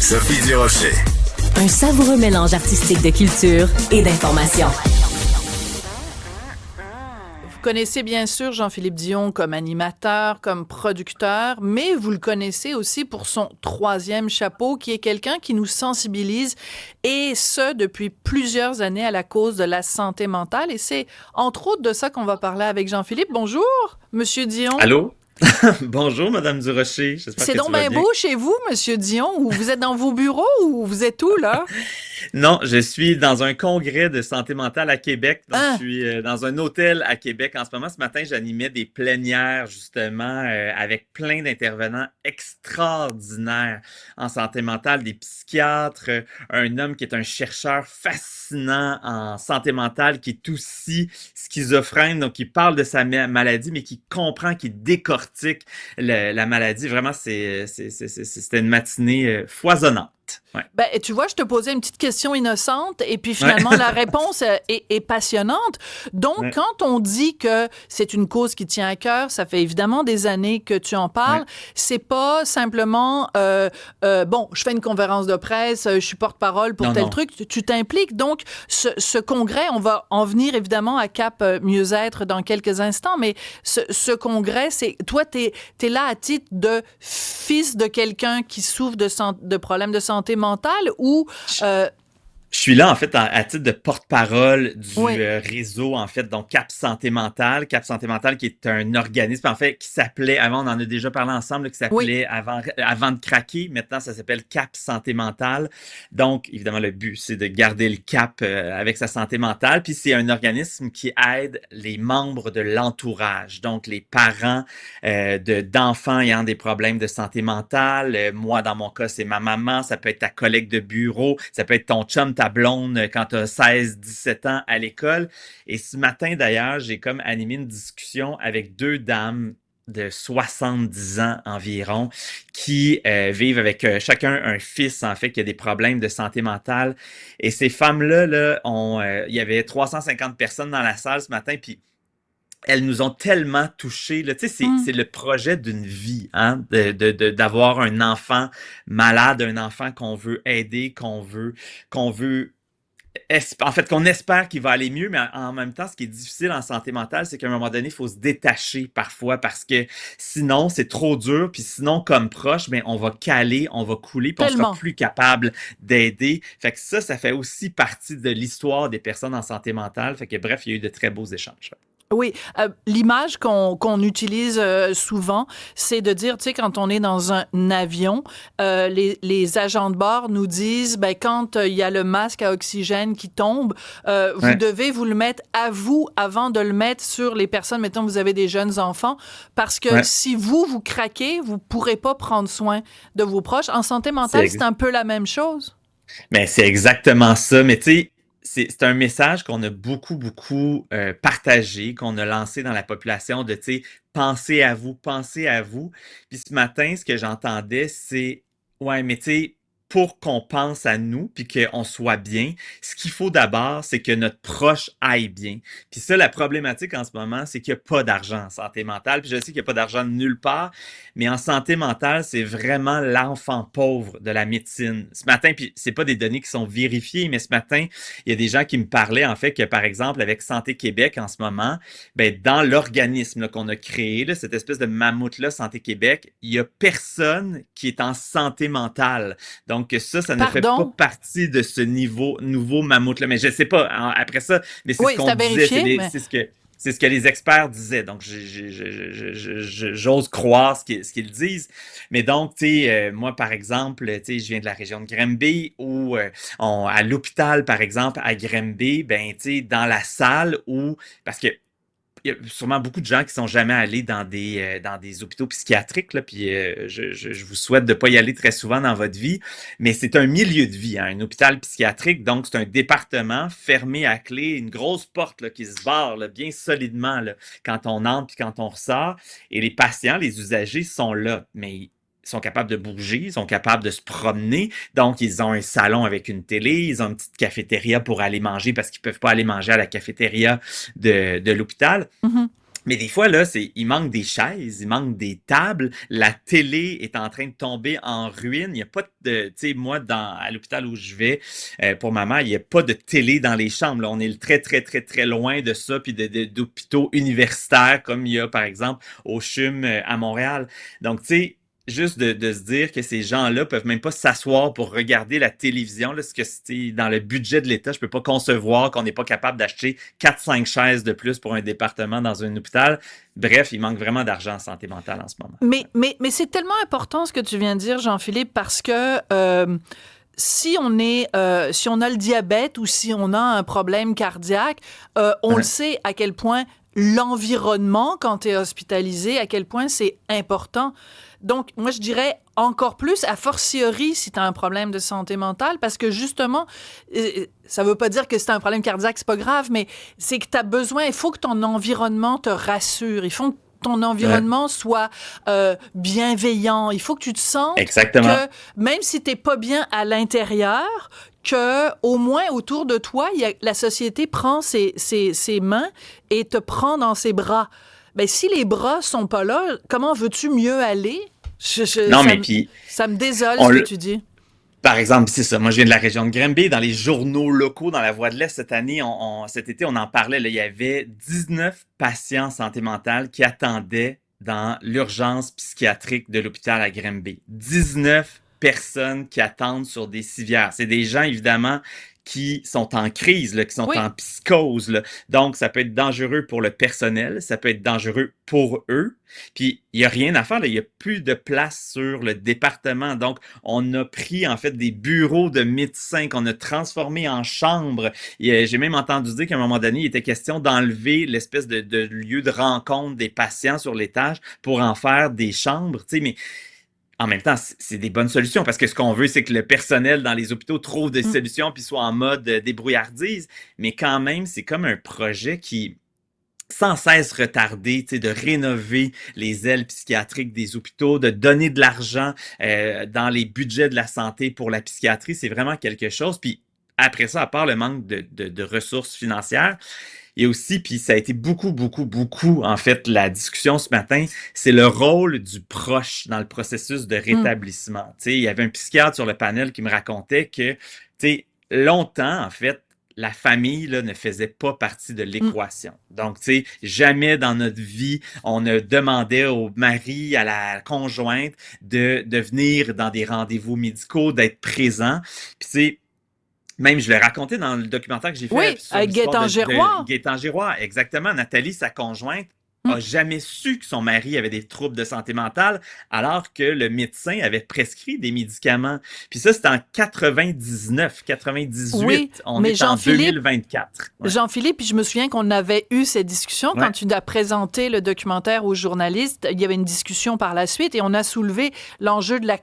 Sophie Durocher. Un savoureux mélange artistique de culture et d'information. Vous connaissez bien sûr Jean-Philippe Dion comme animateur, comme producteur, mais vous le connaissez aussi pour son troisième chapeau, qui est quelqu'un qui nous sensibilise, et ce, depuis plusieurs années à la cause de la santé mentale. Et c'est entre autres de ça qu'on va parler avec Jean-Philippe. Bonjour, Monsieur Dion. Allô? Bonjour, Madame Durocher. J'espère C'est que donc tu vas bien bien. beau chez vous, Monsieur Dion, ou vous êtes dans vos bureaux, ou vous êtes où, là? Non, je suis dans un congrès de santé mentale à Québec. Donc, je Hein? suis dans un hôtel à Québec en ce moment. Ce matin, j'animais des plénières, justement, avec plein d'intervenants extraordinaires en santé mentale, des psychiatres, un homme qui est un chercheur fascinant en santé mentale, qui est aussi schizophrène, donc qui parle de sa maladie, mais qui comprend, qui décortique la maladie. Vraiment, c'était une matinée foisonnante. Ouais. Ben, tu vois, je te posais une petite question innocente et puis Ouais. finalement, la réponse est passionnante. Donc, Ouais. quand on dit que c'est une cause qui tient à cœur, ça fait évidemment des années que tu en parles. Ouais. C'est pas simplement, bon, je fais une conférence de presse, je suis porte-parole pour Non, tel non. truc. Tu t'impliques. Donc, ce congrès, on va en venir évidemment à Cap Mieux-être dans quelques instants, mais ce congrès, c'est, toi, t'es là à titre de fils de quelqu'un qui souffre de problèmes de santé mentale ou Je suis là, en fait, à titre de porte-parole du oui, réseau, en fait, donc Cap Santé Mentale. Cap Santé Mentale, qui est un organisme, en fait, qui s'appelait, avant, on en a déjà parlé ensemble, là, qui oui, s'appelait avant de craquer. Maintenant, ça s'appelle Cap Santé Mentale. Donc, évidemment, le but, c'est de garder le cap avec sa santé mentale. Puis, c'est un organisme qui aide les membres de l'entourage, donc les parents d'enfants ayant des problèmes de santé mentale. Moi, dans mon cas, c'est ma maman. Ça peut être ta collègue de bureau. Ça peut être ton chum, ta blonde quand tu as 16-17 ans à l'école. Et ce matin, d'ailleurs, j'ai comme animé une discussion avec deux dames de 70 ans environ qui vivent avec chacun un fils, en fait, qui a des problèmes de santé mentale. Et ces femmes-là, il y avait 350 personnes dans la salle ce matin, puis elles nous ont tellement touchés. Là. Tu sais, c'est le projet d'une vie, hein, d'avoir un enfant malade, un enfant qu'on veut aider, qu'on veut en fait, qu'on espère qu'il va aller mieux, mais en même temps, ce qui est difficile en santé mentale, c'est qu'à un moment donné, il faut se détacher parfois parce que sinon, c'est trop dur. Puis sinon, comme proche, ben, on va caler, on va couler, puis on sera tellement. plus capable d'aider. Fait que ça fait aussi partie de l'histoire des personnes en santé mentale. Fait que bref, il y a eu de très beaux échanges. Oui, l'image qu'on utilise souvent, c'est de dire, tu sais, quand on est dans un avion, les agents de bord nous disent, ben quand il y a le masque à oxygène qui tombe, vous Ouais, devez vous le mettre à vous avant de le mettre sur les personnes, mettons vous avez des jeunes enfants, parce que ouais, si vous craquez, vous pourrez pas prendre soin de vos proches. En santé c'est mentale, c'est ex- un peu la même chose. mais c'est exactement ça. Mais tu sais, c'est un message qu'on a beaucoup partagé, qu'on a lancé dans la population de, tu sais, pensez à vous, pensez à vous. Puis ce matin, ce que j'entendais, c'est, ouais, mais tu sais, pour qu'on pense à nous, puis qu'on soit bien, ce qu'il faut d'abord, c'est que notre proche aille bien. Puis ça, la problématique en ce moment, c'est qu'il n'y a pas d'argent en santé mentale. Puis je sais qu'il n'y a pas d'argent de nulle part, mais en santé mentale, c'est vraiment l'enfant pauvre de la médecine. Ce matin, puis c'est pas des données qui sont vérifiées, mais ce matin, il y a des gens qui me parlaient, en fait, que par exemple, avec Santé Québec en ce moment, ben, dans l'organisme là, qu'on a créé, là, cette espèce de mammouth-là, Santé Québec, il y a personne qui est en santé mentale. Donc ça ne fait pas Pardon? partie de ce nouveau mammouth-là. Mais je sais pas, après ça, mais c'est Oui, ce c'est qu'on à disait, vérifier, mais c'est ce que les experts disaient. Donc, j'ose croire ce qu'ils disent. Mais donc, tu sais, moi, par exemple, tu sais, je viens de la région de Granby où à l'hôpital, par exemple, à Granby, ben, tu sais, dans la salle où, parce que il y a sûrement beaucoup de gens qui sont jamais allés dans des hôpitaux psychiatriques, là, puis je vous souhaite de pas y aller très souvent dans votre vie, mais c'est un milieu de vie, hein, un hôpital psychiatrique, donc c'est un département fermé à clé, une grosse porte là, qui se barre là, bien solidement là, quand on entre puis quand on ressort, et les patients, les usagers sont là, mais ils sont capables de bouger, ils sont capables de se promener, donc ils ont un salon avec une télé, ils ont une petite cafétéria pour aller manger parce qu'ils peuvent pas aller manger à la cafétéria de l'hôpital. mhm. Mais des fois, là, il manque des chaises, il manque des tables, la télé est en train de tomber en ruine. Il n'y a pas de, tu sais, moi, à l'hôpital où je vais, pour ma mère, il n'y a pas de télé dans les chambres, là. On est très, très, très, très loin de ça, puis d'hôpitaux universitaires, comme il y a, par exemple, au CHUM à Montréal. Donc, tu sais, juste de se dire que ces gens-là peuvent même pas s'asseoir pour regarder la télévision, là, ce que c'est dans le budget de l'État, je peux pas concevoir qu'on n'est pas capable d'acheter 4 5 chaises de plus pour un département dans un hôpital. Bref, il manque vraiment d'argent en santé mentale en ce moment. Mais c'est tellement important ce que tu viens de dire, Jean-Philippe, parce que si on a le diabète ou si on a un problème cardiaque, on le Hein? sait à quel point l'environnement, quand tu es hospitalisé, à quel point c'est important. Donc, moi, je dirais encore plus, a fortiori, si tu as un problème de santé mentale, parce que justement, ça veut pas dire que si tu as un problème cardiaque, c'est pas grave, mais c'est que tu as besoin, il faut que ton environnement te rassure, il faut que ton Ouais, environnement soit bienveillant, il faut que tu te sentes exactement. que même si t'es pas bien à l'intérieur, que au moins autour de toi, la société prend ses mains et te prend dans ses bras. Ben, si les bras sont pas là, comment veux-tu mieux aller? Non, mais puis, Ça me désole ce on, que le- tu dis. par exemple, c'est ça. Moi, je viens de la région de Granby. Dans les journaux locaux, dans la Voix de l'Est, cette année, cet été, on en parlait. Là, il y avait 19 patients en santé mentale qui attendaient dans l'urgence psychiatrique de l'hôpital à Granby. 19 personnes qui attendent sur des civières. C'est des gens, évidemment, qui sont en crise, là, qui sont Oui, en psychose, là. Donc, ça peut être dangereux pour le personnel, ça peut être dangereux pour eux. Puis, il n'y a rien à faire, là. Il n'y a plus de place sur le département. Donc, on a pris en fait des bureaux de médecins qu'on a transformés en chambres. J'ai même entendu dire qu'à un moment donné, il était question d'enlever l'espèce de lieu de rencontre des patients sur l'étage pour en faire des chambres. Tu sais, mais en même temps, c'est des bonnes solutions parce que ce qu'on veut, c'est que le personnel dans les hôpitaux trouve des mm, solutions puis soit en mode débrouillardise. Mais quand même, c'est comme un projet qui sans cesse retardé, tu sais, de rénover les ailes psychiatriques des hôpitaux, de donner de l'argent dans les budgets de la santé pour la psychiatrie, c'est vraiment quelque chose. Puis après ça, à part le manque de ressources financières, il y a aussi, puis ça a été beaucoup, beaucoup, beaucoup, en fait, la discussion ce matin, c'est le rôle du proche dans le processus de mm, rétablissement. Tu sais, il y avait un psychiatre sur le panel qui me racontait que, tu sais, longtemps, en fait, la famille là, ne faisait pas partie de mm. l'équation. Donc, tu sais, jamais dans notre vie, on ne demandait au mari, à la conjointe de venir dans des rendez-vous médicaux, d'être présent. Puis, tu sais, même, je l'ai raconté dans le documentaire que j'ai fait Oui, sur avec l'histoire Gaétan de Giroir. Gaétan Giroir. Exactement. Nathalie, sa conjointe, Mm. a jamais su que son mari avait des troubles de santé mentale, alors que le médecin avait prescrit des médicaments. Puis ça, c'était en 99, Oui, 98. On mais est en Jean-Philippe, 2024. Ouais. Jean-Philippe, puis je me souviens qu'on avait eu cette discussion quand Ouais. tu as présenté le documentaire aux journalistes. Il y avait une discussion par la suite et on a soulevé l'enjeu de la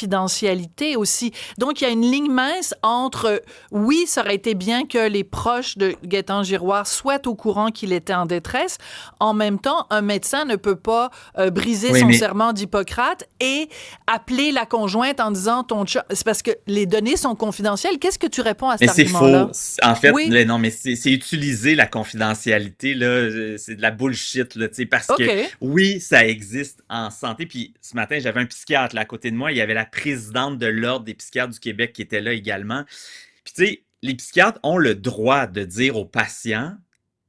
confidentialité aussi. Donc, il y a une ligne mince entre, oui, ça aurait été bien que les proches de Gaétan Giroir soient au courant qu'il était en détresse. En même temps, un médecin ne peut pas briser Oui, son mais serment d'Hippocrate et appeler la conjointe en disant c'est parce que les données sont confidentielles. Qu'est-ce que tu réponds à cet Mais c'est faux. argument-là? En fait, Oui, non, mais c'est utiliser la confidentialité, là, c'est de la bullshit, là, tu sais, parce que OK. oui, ça existe en santé. Puis ce matin, j'avais un psychiatre là, à côté de moi. Il y avait la présidente de l'Ordre des psychiatres du Québec qui était là également. Puis tu sais, les psychiatres ont le droit de dire aux patients,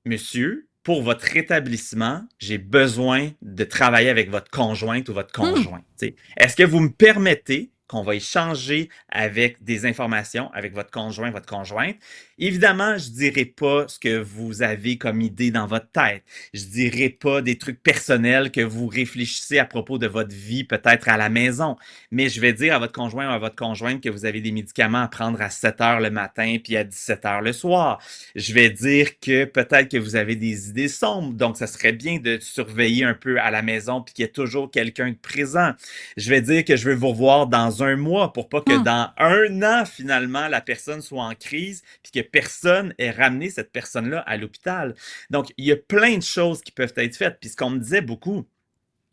monsieur, pour votre rétablissement, j'ai besoin de travailler avec votre conjointe ou votre Hmm. conjoint. Tu sais, est-ce que vous me permettez qu'on va échanger avec des informations avec votre conjoint, votre conjointe? Évidemment, je dirai pas ce que vous avez comme idée dans votre tête. Je dirai pas des trucs personnels que vous réfléchissez à propos de votre vie, peut-être à la maison. Mais je vais dire à votre conjoint ou à votre conjointe que vous avez des médicaments à prendre à 7 heures le matin puis à 17 heures le soir. Je vais dire que peut-être que vous avez des idées sombres, donc ça serait bien de surveiller un peu à la maison puis qu'il y ait toujours quelqu'un de présent. Je vais dire que je veux vous revoir dans un mois pour pas que Hmm. dans un an, finalement, la personne soit en crise puis que personne ait ramené cette personne-là à l'hôpital. Donc, il y a plein de choses qui peuvent être faites. Puis ce qu'on me disait beaucoup,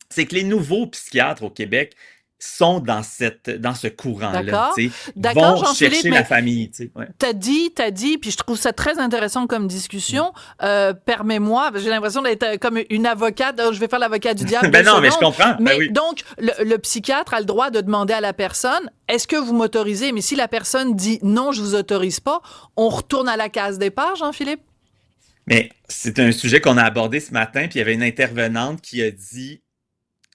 c'est que les nouveaux psychiatres au Québec, sont dans ce courant-là, D'accord. tu sais, D'accord, vont Jean-Philippe, chercher mais la famille, tu sais. Ouais. t'as dit, puis je trouve ça très intéressant comme discussion. Permets-moi, parce que j'ai l'impression d'être comme une avocate. Je vais faire l'avocat du diable Ben 2 non, mais je secondes. comprends. Ben Mais oui. donc, le psychiatre a le droit de demander à la personne, est-ce que vous m'autorisez? Mais si la personne dit non, je vous autorise pas, on retourne à la case départ, Jean-Philippe? Mais c'est un sujet qu'on a abordé ce matin, puis il y avait une intervenante qui a dit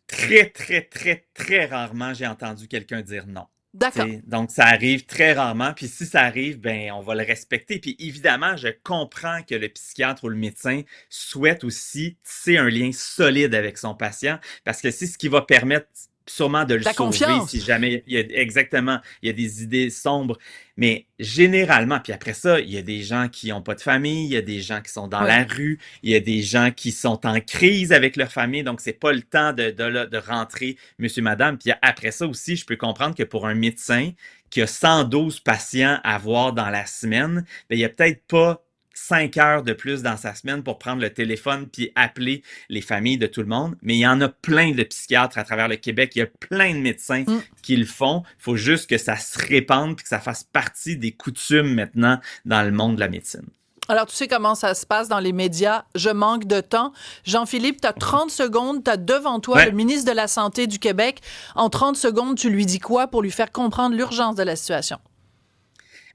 très, très, très, très rarement j'ai entendu quelqu'un dire non. D'accord. T'sais, donc, ça arrive très rarement. Puis si ça arrive, ben on va le respecter. Puis évidemment, je comprends que le psychiatre ou le médecin souhaite aussi tisser un lien solide avec son patient parce que c'est ce qui va permettre sûrement de le La sauver confiance. si jamais exactement il y a des idées sombres. Mais généralement, puis après ça, il y a des gens qui n'ont pas de famille, il y a des gens qui sont dans Oui. la rue, il y a des gens qui sont en crise avec leur famille, donc c'est pas le temps de rentrer monsieur, madame. Puis après ça aussi, je peux comprendre que pour un médecin qui a 112 patients à voir dans la semaine, ben, il y a peut-être pas 5 heures de plus dans sa semaine pour prendre le téléphone puis appeler les familles de tout le monde. Mais il y en a plein de psychiatres à travers le Québec. Il y a plein de médecins qui le font. Il faut juste que ça se répande puis que ça fasse partie des coutumes maintenant dans le monde de la médecine. Alors, tu sais comment ça se passe dans les médias. Je manque de temps. Jean-Philippe, tu as 30 secondes. Tu as devant toi le ministre de la Santé du Québec. En 30 secondes, tu lui dis quoi pour lui faire comprendre l'urgence de la situation?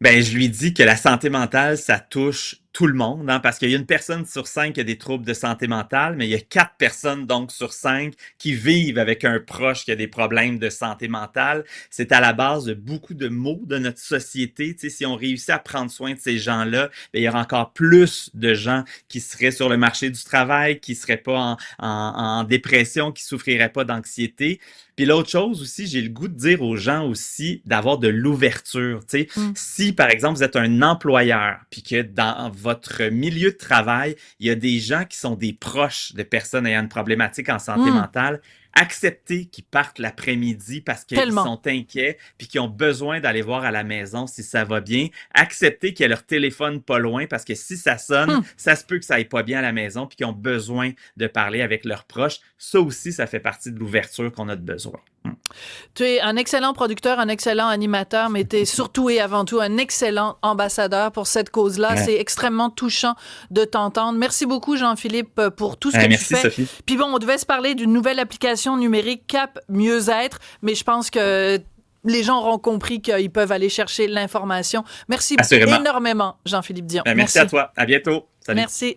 Ben, je lui dis que la santé mentale, ça touche tout le monde, hein, parce qu'il y a une personne sur 5 qui a des troubles de santé mentale, mais il y a 4 personnes donc sur 5 qui vivent avec un proche qui a des problèmes de santé mentale. C'est à la base de beaucoup de maux de notre société. Tu sais, si on réussit à prendre soin de ces gens-là, ben, il y aura encore plus de gens qui seraient sur le marché du travail, qui seraient pas en dépression, qui souffriraient pas d'anxiété. Puis l'autre chose aussi, j'ai le goût de dire aux gens aussi d'avoir de l'ouverture. Tu sais, si par exemple vous êtes un employeur, puis que dans votre milieu de travail, il y a des gens qui sont des proches de personnes ayant une problématique en santé mentale, accepter qu'ils partent l'après-midi parce qu'ils sont inquiets puis qu'ils ont besoin d'aller voir à la maison si ça va bien. Accepter qu'il y a leur téléphone pas loin parce que si ça sonne, ça se peut que ça aille pas bien à la maison puis qu'ils ont besoin de parler avec leurs proches. Ça aussi, ça fait partie de l'ouverture qu'on a de besoin. Tu es un excellent producteur, un excellent animateur, mais tu es surtout et avant tout un excellent ambassadeur pour cette cause-là. C'est extrêmement touchant de t'entendre. Merci beaucoup, Jean-Philippe, pour tout ce que tu fais. Sophie. Puis bon, on devait se parler d'une nouvelle application numérique, Cap Mieux-être, mais je pense que les gens auront compris qu'ils peuvent aller chercher l'information. Merci énormément, Jean-Philippe Dion. Merci à toi. À bientôt. Salut. Merci.